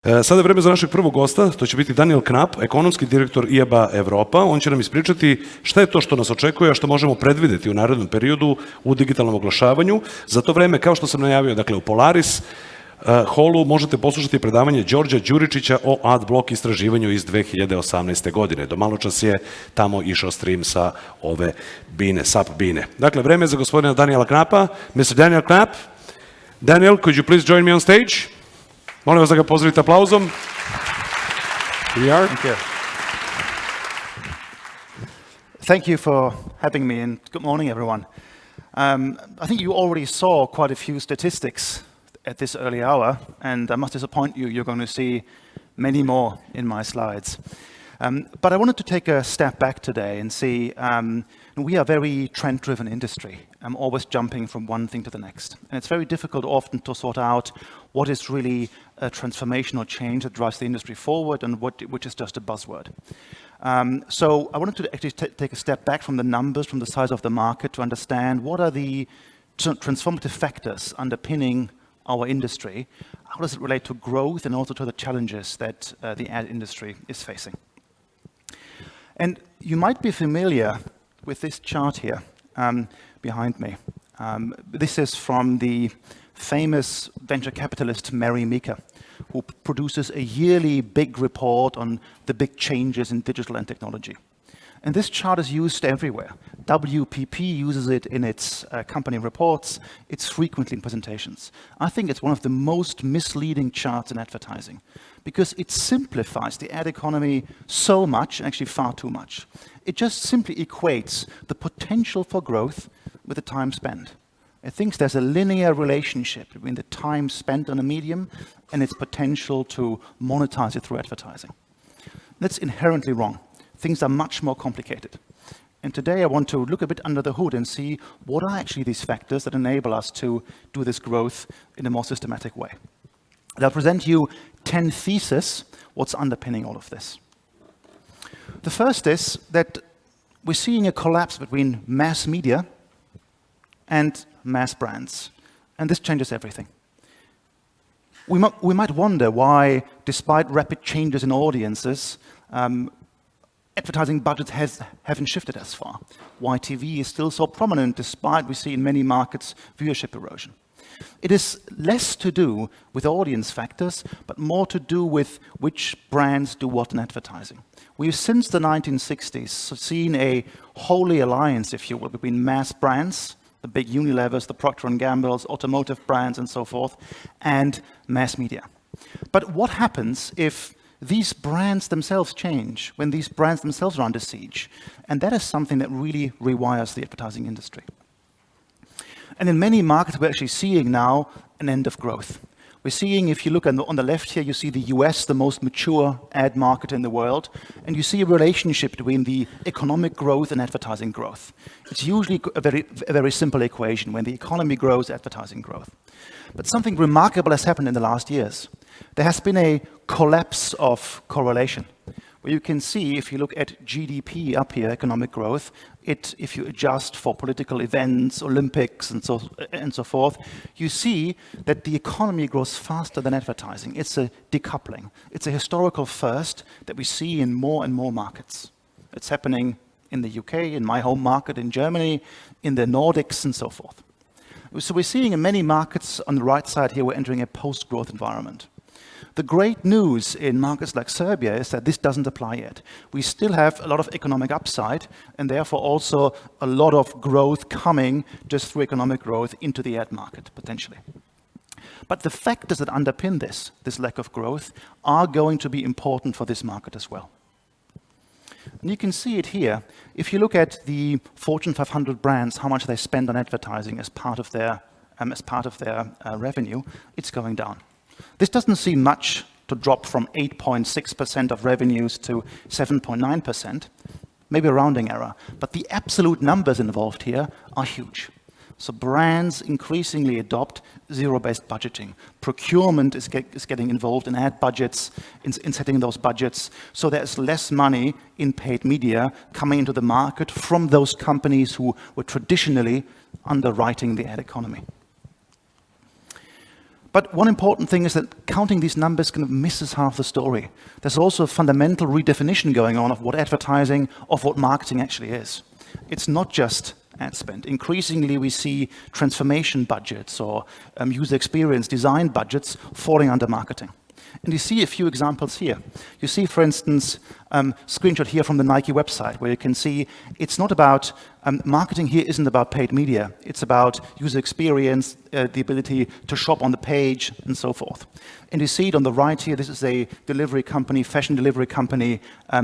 Sada je vreme za našeg prvog gosta, to će biti Daniel Knapp, ekonomski direktor IAB Evropa. On će nam ispričati šta je to što nas očekuje, a što možemo predvideti u narednom periodu u digitalnom oglašavanju. Za to vreme, kao što sam najavio, dakle u Polaris holu možete poslušati predavanje Đorđa Đuričića o adblock istraživanju iz 2018. godine. Do malo čas je tamo išao stream sa ove bine, SAP bine. Dakle, vreme je za gospodina Daniela Knappa. Mr. Daniel Knapp. Daniel, could you please join me on stage? Molim vas da ga pozdravite aplauzom. Here we are. Thank you. Thank you for having me, and good morning, everyone. I think you already saw quite a few statistics at this early hour, and I must disappoint you, you're going to see many more in my slides. But I wanted to take a step back today and see, we are a very trend-driven industry. I'm always jumping from one thing to the next. And it's very difficult often to sort out what is really a transformational change that drives the industry forward and which is just a buzzword. So I wanted to actually take a step back from the numbers, from the size of the market, to understand what are the transformative factors underpinning our industry. How does it relate to growth and also to the challenges that the ad industry is facing? And you might be familiar with this chart here behind me. This is from the famous venture capitalist Mary Meeker, who produces a yearly big report on the big changes in digital and technology. And this chart is used everywhere. WPP uses it in its company reports. It's frequently in presentations. I think it's one of the most misleading charts in advertising because it simplifies the ad economy so much, actually far too much. It just simply equates the potential for growth with the time spent. It thinks there's a linear relationship between the time spent on a medium and its potential to monetize it through advertising. That's inherently wrong. Things are much more complicated. And today I want to look a bit under the hood and see what are actually these factors that enable us to do this growth in a more systematic way. And I'll present you 10 theses, what's underpinning all of this. The first is that we're seeing a collapse between mass media and mass brands. And this changes everything. We might wonder why, despite rapid changes in audiences, advertising budgets haven't shifted as far. Why TV is still so prominent despite we see in many markets viewership erosion. It is less to do with audience factors, but more to do with which brands do what in advertising. We've since the 1960s seen a holy alliance, if you will, between mass brands, the big Unilevers, the Procter & Gamble's, automotive brands and so forth, and mass media. But what happens if these brands themselves change, when these brands themselves are under siege? And that is something that really rewires the advertising industry. And in many markets, we're actually seeing now an end of growth. We're seeing, if you look on the left here, you see the US, the most mature ad market in the world, and you see a relationship between the economic growth and advertising growth. It's usually a very simple equation. When the economy grows, advertising growth. But something remarkable has happened in the last years. There has been a collapse of correlation, where you can see, if you look at GDP up here, economic growth, if you adjust for political events, Olympics, and so forth, you see that the economy grows faster than advertising. It's a decoupling. It's a historical first that we see in more and more markets. It's happening in the UK, in my home market, in Germany, in the Nordics, and so forth. So we're seeing in many markets on the right side here, we're entering a post-growth environment. The great news in markets like Serbia is that this doesn't apply yet. We still have a lot of economic upside, and therefore also a lot of growth coming just through economic growth into the ad market, potentially. But the factors that underpin this lack of growth, are going to be important for this market as well. And you can see it here. If you look at the Fortune 500 brands, how much they spend on advertising as part of their revenue, it's going down. This doesn't seem much to drop from 8.6% of revenues to 7.9%, maybe a rounding error, but the absolute numbers involved here are huge. So brands increasingly adopt zero-based budgeting. Procurement is getting involved in ad budgets, in setting those budgets, so there's less money in paid media coming into the market from those companies who were traditionally underwriting the ad economy. But one important thing is that counting these numbers kind of misses half the story. There's also a fundamental redefinition going on of what advertising, of what marketing actually is. It's not just ad spend. Increasingly, we see transformation budgets or user experience design budgets falling under marketing. And you see a few examples here. You see, for instance, screenshot here from the Nike website, where you can see it's not about, marketing here isn't about paid media. It's about user experience, the ability to shop on the page, and so forth. And you see it on the right here. This is a delivery company, fashion delivery company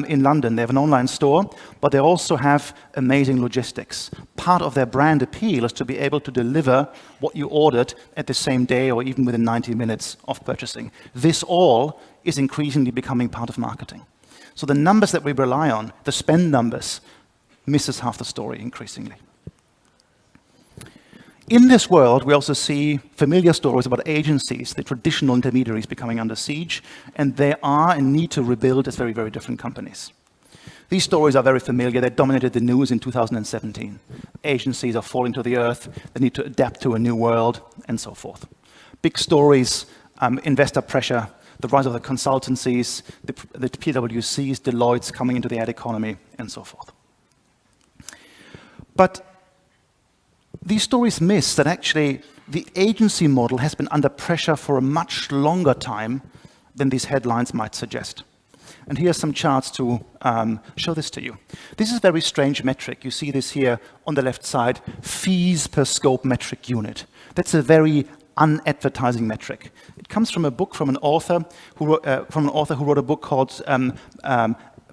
in London. They have an online store, but they also have amazing logistics. Part of their brand appeal is to be able to deliver what you ordered at the same day or even within 90 minutes of purchasing. This all is increasingly becoming part of marketing. So the numbers that we rely on, the spend numbers, misses half the story increasingly. In this world, we also see familiar stories about agencies, the traditional intermediaries becoming under siege, and they are and need to rebuild as very, very different companies. These stories are very familiar. They dominated the news in 2017. Agencies are falling to the earth. They need to adapt to a new world, and so forth. Big stories, investor pressure, the rise of the consultancies, the PwCs, Deloitte's coming into the ad economy, and so forth. But these stories miss that actually the agency model has been under pressure for a much longer time than these headlines might suggest. And here are some charts to show this to you. This is a very strange metric. You see this here on the left side, fees per scope metric unit. That's a very unadvertising metric. It comes from a book from an author who wrote a book called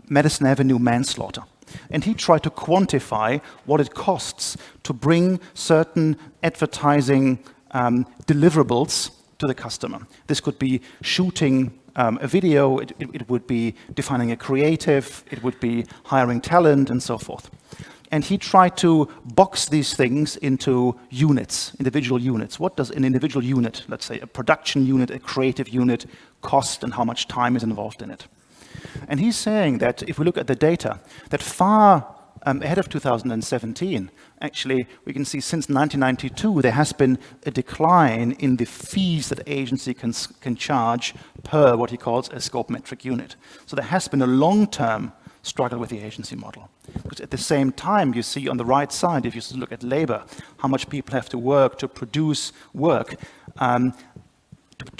Madison Avenue Manslaughter. And he tried to quantify what it costs to bring certain advertising deliverables to the customer. This could be shooting a video, it would be defining a creative, it would be hiring talent, and so forth. And he tried to box these things into units, individual units. What does an individual unit, let's say a production unit, a creative unit, cost, and how much time is involved in it? And he's saying that if we look at the data, that far ahead of 2017, actually, we can see since 1992, there has been a decline in the fees that agency can charge per what he calls a scope metric unit. So there has been a long-term struggle with the agency model. Because at the same time, you see on the right side, if you look at labor, how much people have to work to produce work, to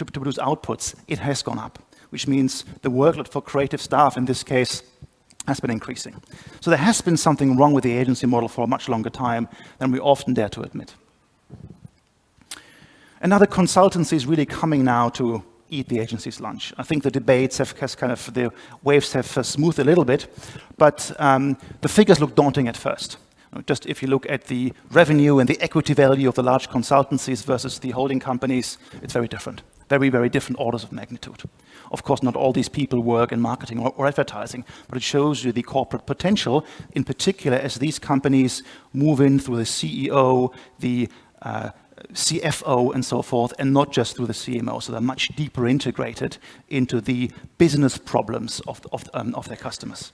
produce outputs, it has gone up, which means the workload for creative staff, in this case, has been increasing. So there has been something wrong with the agency model for a much longer time than we often dare to admit. Another consultancy is really coming now to eat the agency's lunch. I think the debates the waves have smoothed a little bit, but the figures look daunting at first. Just if you look at the revenue and the equity value of the large consultancies versus the holding companies, it's very different. Very, very different orders of magnitude. Of course, not all these people work in marketing or advertising, but it shows you the corporate potential, in particular as these companies move in through the CEO, the CFO, and so forth, and not just through the CMO. So they're much deeper integrated into the business problems of their customers.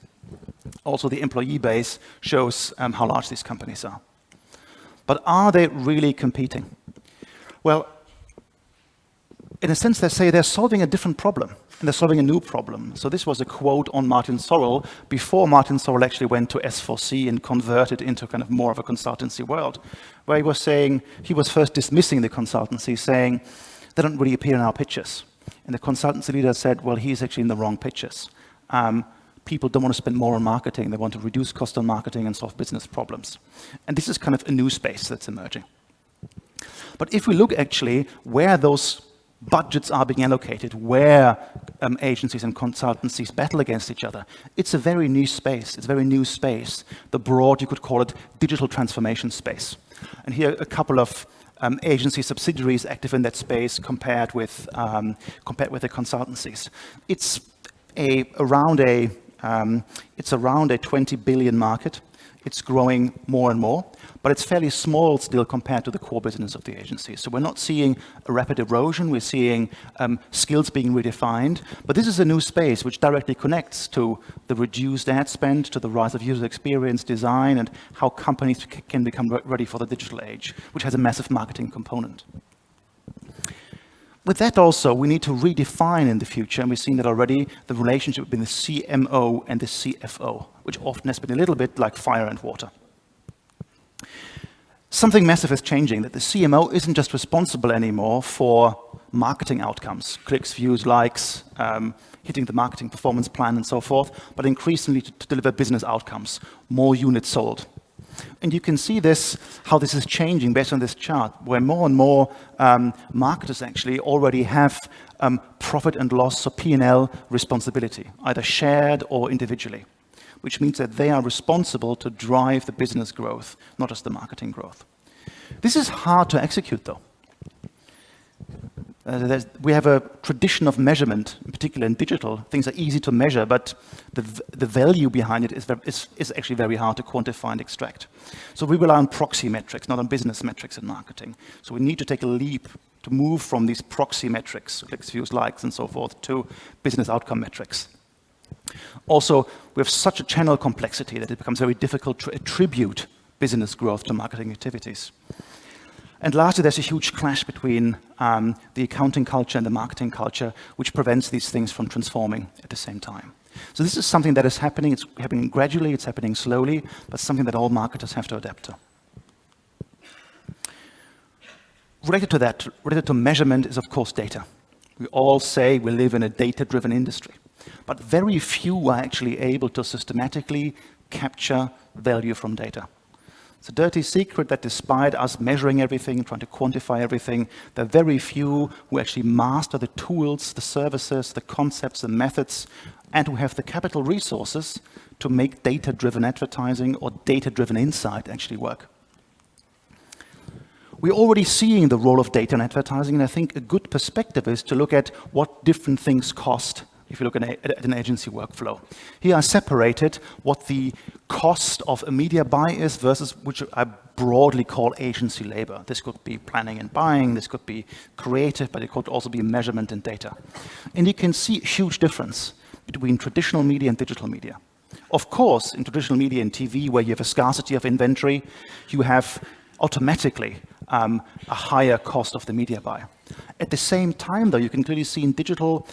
Also, the employee base shows how large these companies are. But are they really competing? Well, in a sense, they say they're solving a different problem, and they're solving a new problem. So this was a quote on Martin Sorrell before Martin Sorrell actually went to S4C and converted into kind of more of a consultancy world, where he was saying, he was first dismissing the consultancy, saying, they don't really appear in our pitches. And the consultancy leader said, well, he's actually in the wrong pitches. People don't want to spend more on marketing. They want to reduce cost on marketing and solve business problems. And this is kind of a new space that's emerging. But if we look actually where those budgets are being allocated, where agencies and consultancies battle against each other, it's a very niche space. It's a very new space. The broad, you could call it, digital transformation space. And here a couple of agency subsidiaries active in that space compared with the consultancies. It's around a 20 billion market. It's growing more and more, but it's fairly small still compared to the core business of the agency. So we're not seeing a rapid erosion. We're seeing skills being redefined. But this is a new space which directly connects to the reduced ad spend, to the rise of user experience design, and how companies can become ready for the digital age, which has a massive marketing component. With that also, we need to redefine in the future, and we've seen that already, the relationship between the CMO and the CFO, which often has been a little bit like fire and water. Something massive is changing, that the CMO isn't just responsible anymore for marketing outcomes, clicks, views, likes, hitting the marketing performance plan and so forth, but increasingly to deliver business outcomes, more units sold. And you can see this, how this is changing based on this chart, where more and more marketers actually already have profit and loss, so P&L responsibility, either shared or individually, which means that they are responsible to drive the business growth, not just the marketing growth. This is hard to execute, though. We have a tradition of measurement, in particular in digital. Things are easy to measure, but the value behind it is actually very hard to quantify and extract. So we rely on proxy metrics, not on business metrics in marketing. So we need to take a leap to move from these proxy metrics, clicks, views, likes, and so forth, to business outcome metrics. Also, we have such a channel complexity that it becomes very difficult to attribute business growth to marketing activities. And lastly, there's a huge clash between the accounting culture and the marketing culture, which prevents these things from transforming at the same time. So this is something that is happening. It's happening gradually, it's happening slowly, but something that all marketers have to adapt to. Related to that, related to measurement is, of course, data. We all say we live in a data-driven industry, but very few are actually able to systematically capture value from data. It's a dirty secret that despite us measuring everything, trying to quantify everything, there are very few who actually master the tools, the services, the concepts, the methods, and who have the capital resources to make data-driven advertising or data-driven insight actually work. We're already seeing the role of data in advertising, and I think a good perspective is to look at what different things cost if you look at an agency workflow. Here I separated what the cost of a media buy is versus which I broadly call agency labor. This could be planning and buying, this could be creative, but it could also be measurement and data. And you can see a huge difference between traditional media and digital media. Of course, in traditional media and TV, where you have a scarcity of inventory, you have automatically a higher cost of the media buy. At the same time, though, you can clearly see in digital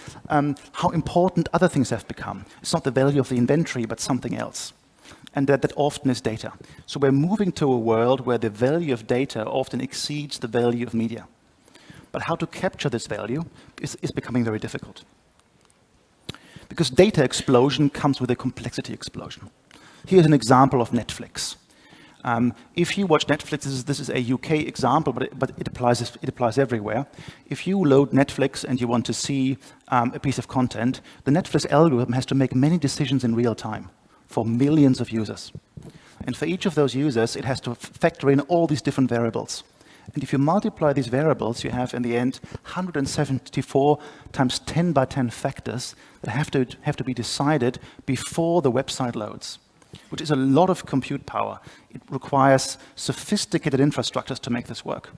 how important other things have become. It's not the value of the inventory, but something else. And that often is data. So we're moving to a world where the value of data often exceeds the value of media. But how to capture this value is becoming very difficult. Because data explosion comes with a complexity explosion. Here's an example of Netflix. If you watch Netflix, this is a UK example, but it applies everywhere. If you load Netflix and you want to see a piece of content, the Netflix algorithm has to make many decisions in real time for millions of users. And for each of those users, it has to factor in all these different variables. And if you multiply these variables, you have, in the end, 174 times 10 by 10 factors that have to be decided before the website loads, which is a lot of compute power. It requires sophisticated infrastructures to make this work.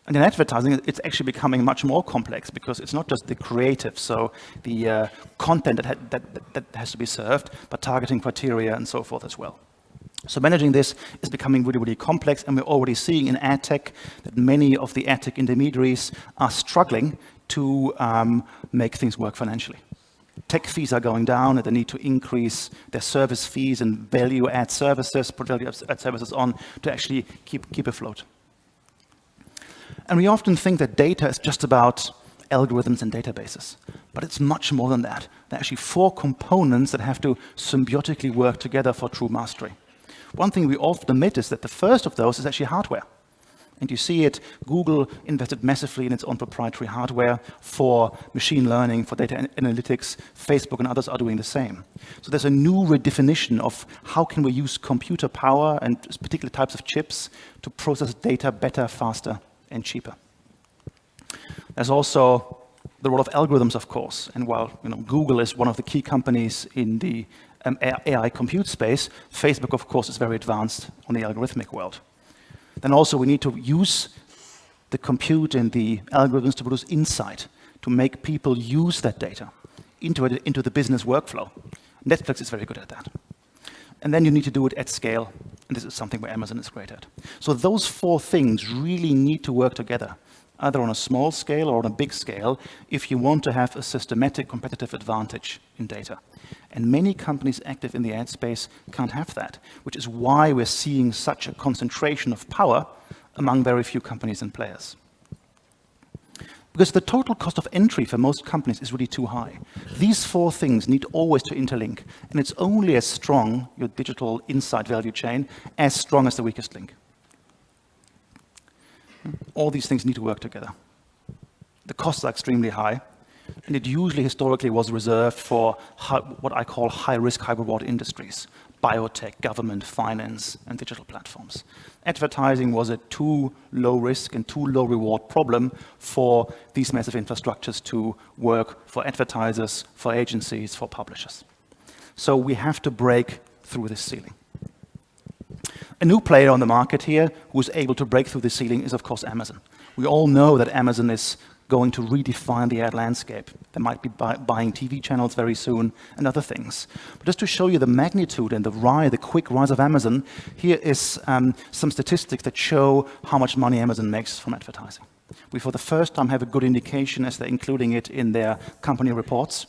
And in advertising, it's actually becoming much more complex because it's not just the creative, so the content that has to be served, but targeting criteria and so forth as well. So managing this is becoming really, really complex, and we're already seeing in ad tech that many of the ad tech intermediaries are struggling to make things work financially. Tech fees are going down, and they need to increase their service fees and value add services, put value add services on to actually keep afloat. And we often think that data is just about algorithms and databases, but it's much more than that. There are actually 4 components that have to symbiotically work together for true mastery. One thing we often omit is that the first of those is actually hardware. And you see it, Google invested massively in its own proprietary hardware for machine learning, for data analytics. Facebook and others are doing the same. So there's a new redefinition of how can we use computer power and particular types of chips to process data better, faster, and cheaper. There's also the role of algorithms, of course. And while Google is one of the key companies in the AI compute space, Facebook, of course, is very advanced on the algorithmic world. Then also we need to use the compute and the algorithms to produce insight, to make people use that data into the business workflow. Netflix is very good at that. And then you need to do it at scale, and this is something where Amazon is great at. So those 4 things really need to work together either on a small scale or on a big scale, if you want to have a systematic competitive advantage in data. And many companies active in the ad space can't have that, which is why we're seeing such a concentration of power among very few companies and players. Because the total cost of entry for most companies is really too high. These four things need always to interlink, and it's only as strong, your digital insight value chain, as strong as the weakest link. All these things need to work together. The costs are extremely high, and it usually historically was reserved for what I call high-risk, high-reward industries: biotech, government, finance, and digital platforms. Advertising was a too low-risk and too low-reward problem for these massive infrastructures to work for advertisers, for agencies, for publishers. So we have to break through this ceiling. A new player on the market here who's able to break through the ceiling is, of course, Amazon. We all know that Amazon is going to redefine the ad landscape. They might be buying TV channels very soon and other things. But just to show you the magnitude and the quick rise of Amazon, here is some statistics that show how much money Amazon makes from advertising. We, for the first time, have a good indication as they're including it in their company reports.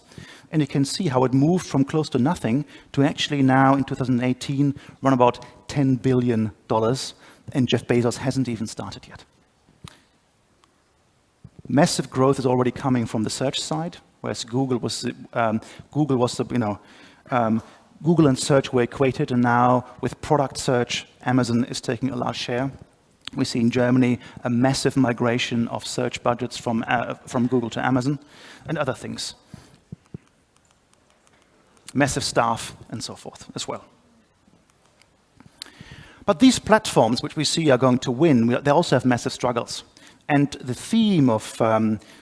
And you can see how it moved from close to nothing to actually now, in 2018, run about $10 billion. And Jeff Bezos hasn't even started yet. Massive growth is already coming from the search side, whereas Google and search were equated, and now with product search, Amazon is taking a large share. We see in Germany a massive migration of search budgets from Google to Amazon and other things. Massive staff and so forth as well. But these platforms, which we see are going to win, they also have massive struggles. And the theme of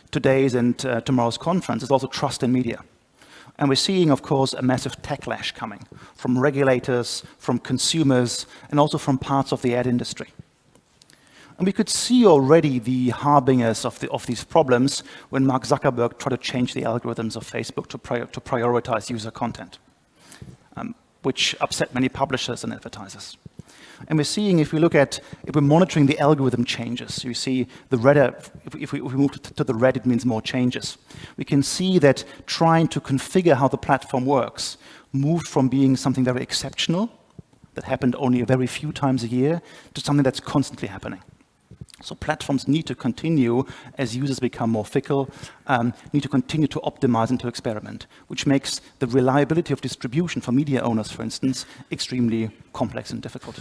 today's and tomorrow's conference is also trust in media. And we're seeing, of course, a massive techlash coming from regulators, from consumers, and also from parts of the ad industry. And we could see already the harbingers of these problems when Mark Zuckerberg tried to change the algorithms of Facebook to prioritize user content, which upset many publishers and advertisers. And we're seeing, if we're monitoring the algorithm changes, you see the red, if we move to the red, it means more changes. We can see that trying to configure how the platform works moved from being something very exceptional, that happened only a very few times a year, to something that's constantly happening. So platforms need to continue, as users become more fickle, need to continue to optimize and to experiment, which makes the reliability of distribution for media owners, for instance, extremely complex and difficult.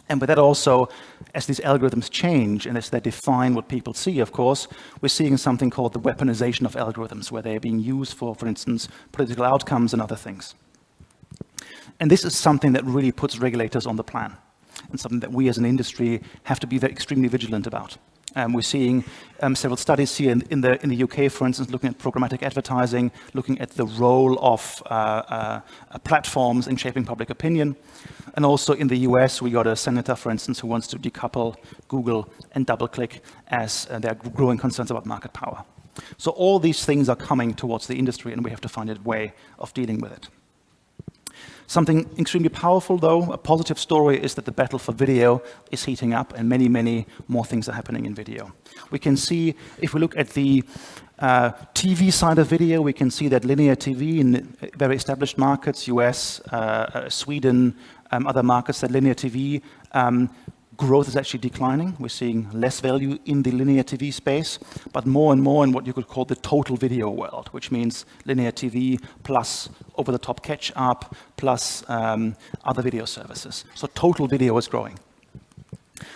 And with that also, as these algorithms change and as they define what people see, of course, we're seeing something called the weaponization of algorithms, where they're being used for instance, political outcomes and other things. And this is something that really puts regulators on the plan, and something that we as an industry have to be extremely vigilant about. We're seeing several studies here in the UK, for instance, looking at programmatic advertising, looking at the role of platforms in shaping public opinion. And also in the US, we got a senator, for instance, who wants to decouple Google and DoubleClick as there are growing concerns about market power. So all these things are coming towards the industry, and we have to find a way of dealing with it. Something extremely powerful, though, a positive story, is that the battle for video is heating up, and many, many more things are happening in video. We can see, if we look at the TV side of video, we can see that linear TV in very established markets, US, Sweden, other markets, that linear TV growth is actually declining. We're seeing less value in the linear TV space, but more and more in what you could call the total video world, which means linear TV plus over-the-top catch-up plus other video services. So total video is growing.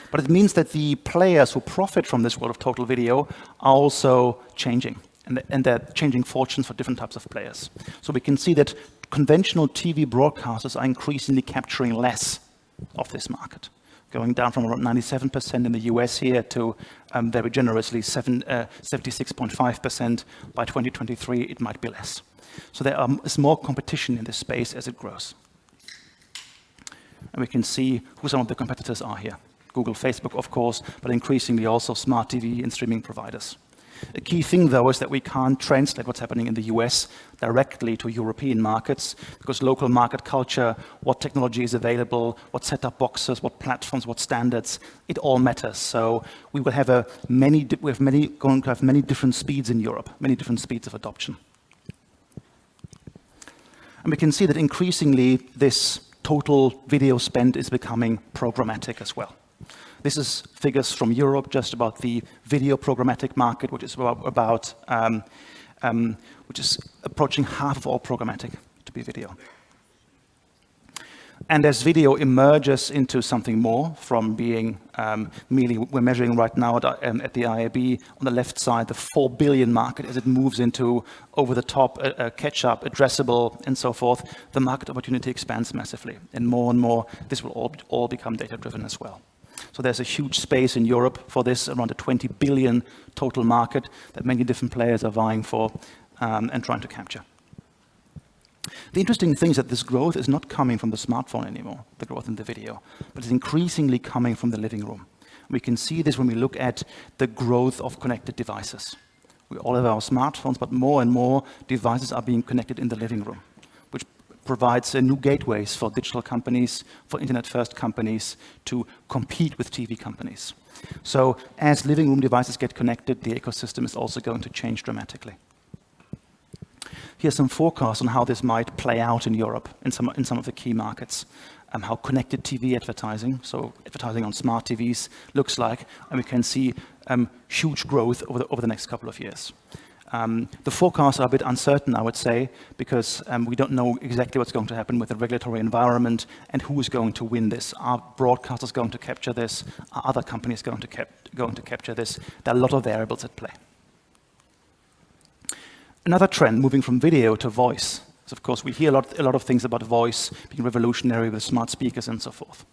But it means that the players who profit from this world of total video are also changing, and they're changing fortunes for different types of players. So we can see that conventional TV broadcasters are increasingly capturing less of this market, going down from around 97% in the US here to very generously 76.5%. By 2023, it might be less. So there is more competition in this space as it grows. And we can see who some of the competitors are here. Google, Facebook, of course, but increasingly also smart TV and streaming providers. A key thing, though, is that we can't translate what's happening in the US directly to European markets, because local market culture, what technology is available, what set-top boxes, what platforms, what standards, it all matters. So we will have going to have many different speeds in Europe, many different speeds of adoption. And we can see that increasingly this total video spend is becoming programmatic as well. This is figures from Europe just about the video programmatic market, which is which is approaching half of all programmatic to be video. And as video emerges into something more from being merely, we're measuring right now at the IAB on the left side, the 4 billion market, as it moves into over-the-top, catch-up, addressable, and so forth, the market opportunity expands massively. And more, this will all become data-driven as well. So there's a huge space in Europe for this, around a 20 billion total market that many different players are vying for and trying to capture. The interesting thing is that this growth is not coming from the smartphone anymore, the growth in the video, but it's increasingly coming from the living room. We can see this when we look at the growth of connected devices. We all have our smartphones, but more and more devices are being connected in the living room, which provides new gateways for digital companies, for internet-first companies to compete with TV companies. So as living room devices get connected, the ecosystem is also going to change dramatically. Here's some forecasts on how this might play out in Europe in some of the key markets, how connected TV advertising, so advertising on smart TVs, looks like, and we can see huge growth over the next couple of years. The forecasts are a bit uncertain, I would say, because we don't know exactly what's going to happen with the regulatory environment and who is going to win this. Are broadcasters going to capture this? Are other companies going to capture this? There are a lot of variables at play. Another trend moving from video to voice is, of course, we hear a lot of things about voice being revolutionary with smart speakers and so forth.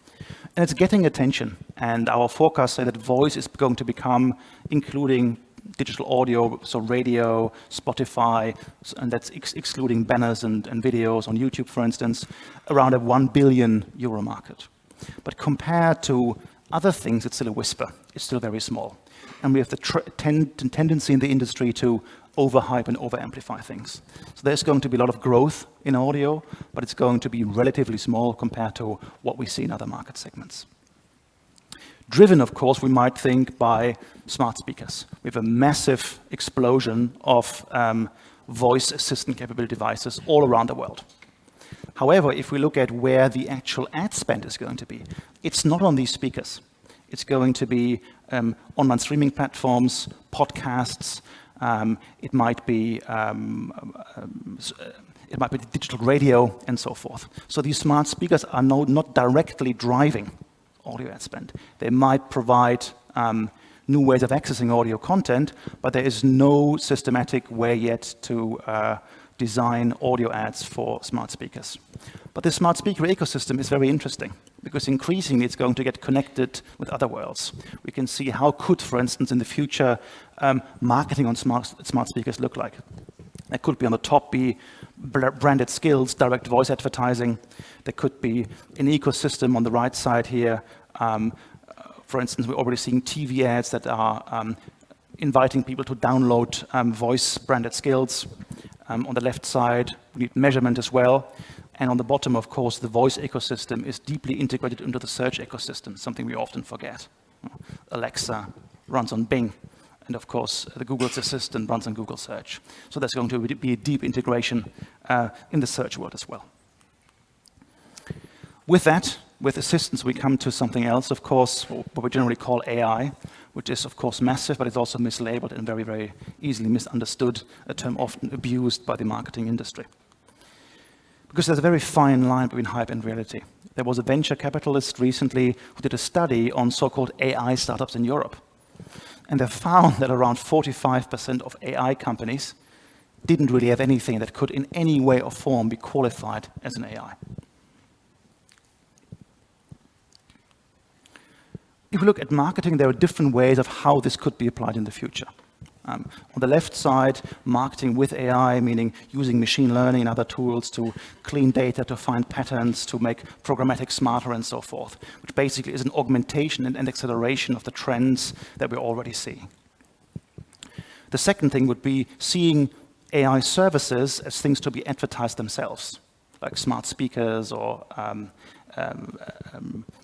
And it's getting attention, and our forecasts say that voice is going to become, including digital audio, so radio, Spotify, and that's excluding banners and videos on YouTube, for instance, around a €1 billion market. But compared to other things, it's still a whisper. It's still very small. And we have the tendency in the industry to overhype and over-amplify things. So there's going to be a lot of growth in audio, but it's going to be relatively small compared to what we see in other market segments. Driven, of course, we might think by smart speakers. We have a massive explosion of voice assistant capable devices all around the world. However, if we look at where the actual ad spend is going to be, it's not on these speakers. It's going to be online streaming platforms, podcasts. It might be digital radio and so forth. So these smart speakers are not directly driving audio ad spend. They might provide new ways of accessing audio content, but there is no systematic way yet to design audio ads for smart speakers. But the smart speaker ecosystem is very interesting because increasingly it's going to get connected with other worlds. We can see how could, for instance, in the future, marketing on smart speakers look like. There could be on the top be branded skills, direct voice advertising. There could be an ecosystem on the right side here. For instance, we're already seeing TV ads that are inviting people to download voice branded skills. On the left side, we need measurement as well. And on the bottom, of course, the voice ecosystem is deeply integrated into the search ecosystem, something we often forget. Alexa runs on Bing. And of course, the Google's assistant runs on Google Search. So there's going to be a deep integration in the search world as well. With that, with assistants, we come to something else, of course, what we generally call AI, which is, of course, massive, but it's also mislabeled and very, very easily misunderstood, a term often abused by the marketing industry. Because there's a very fine line between hype and reality. There was a venture capitalist recently who did a study on so-called AI startups in Europe. And they found that around 45% of AI companies didn't really have anything that could in any way or form be qualified as an AI. If we look at marketing, there are different ways of how this could be applied in the future. On the left side, marketing with AI, meaning using machine learning and other tools to clean data, to find patterns, to make programmatic smarter and so forth, which basically is an augmentation and acceleration of the trends that we're already seeing. The second thing would be seeing AI services as things to be advertised themselves, like smart speakers or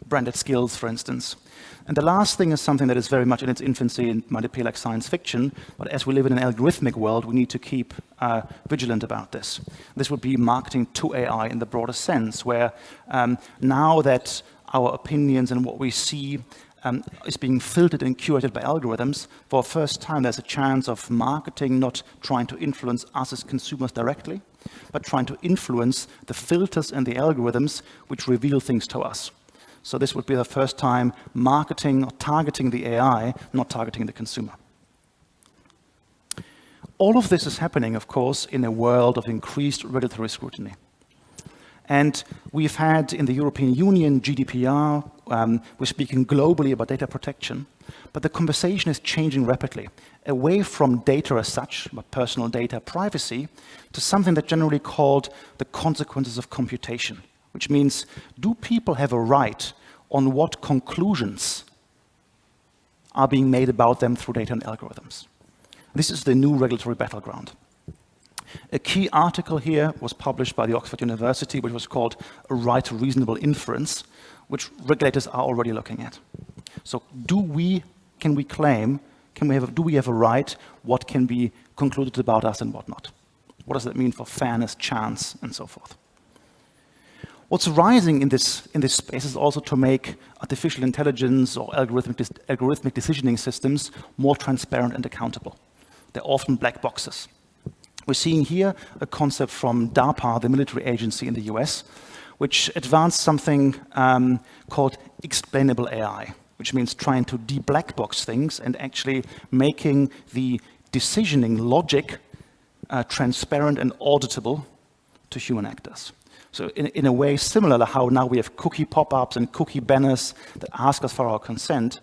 branded skills, for instance. And the last thing is something that is very much in its infancy and might appear like science fiction, but as we live in an algorithmic world, we need to keep vigilant about this. This would be marketing to AI in the broader sense, where now that our opinions and what we see is being filtered and curated by algorithms, for the first time there's a chance of marketing not trying to influence us as consumers directly, but trying to influence the filters and the algorithms which reveal things to us. So this would be the first time marketing or targeting the AI, not targeting the consumer. All of this is happening, of course, in a world of increased regulatory scrutiny. And we've had in the European Union GDPR, we're speaking globally about data protection, but the conversation is changing rapidly, away from data as such, about personal data privacy, to something that's generally called the consequences of computation, which means, do people have a right on what conclusions are being made about them through data and algorithms? This is the new regulatory battleground. A key article here was published by the Oxford University, which was called A Right to Reasonable Inference, which regulators are already looking at. So do we have a right, what can be concluded about us and what not? What does that mean for fairness, chance, and so forth? What's rising in this space is also to make artificial intelligence or algorithmic decisioning systems more transparent and accountable. They're often black boxes. We're seeing here a concept from DARPA, the military agency in the US, which advanced something called explainable AI, which means trying to de-black box things and actually making the decisioning logic transparent and auditable to human actors. So in a way similar to how now we have cookie pop-ups and cookie banners that ask us for our consent,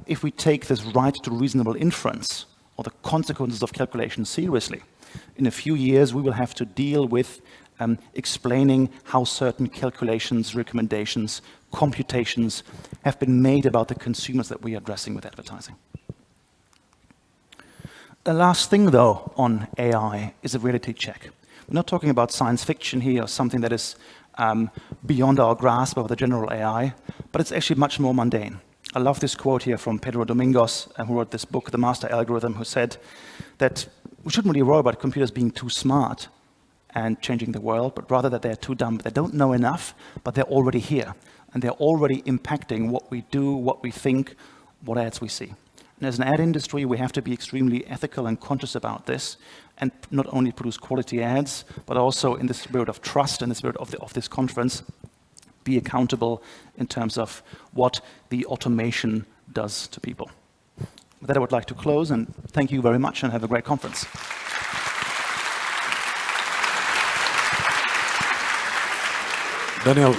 if we take this right to reasonable inference or the consequences of calculation seriously, in a few years we will have to deal with explaining how certain calculations, recommendations, computations have been made about the consumers that we are addressing with advertising. The last thing, though, on AI is a reality check. We're not talking about science fiction here or something that is beyond our grasp of the general AI, but it's actually much more mundane. I love this quote here from Pedro Domingos, who wrote this book, The Master Algorithm, who said that we shouldn't really worry about computers being too smart and changing the world, but rather that they're too dumb. They don't know enough, but they're already here. And they're already impacting what we do, what we think, what ads we see. And as an ad industry, we have to be extremely ethical and conscious about this, and not only produce quality ads, but also in the spirit of trust, in the spirit of this conference, be accountable in terms of what the automation does to people. With that, I would like to close, and thank you very much, and have a great conference. Daniel,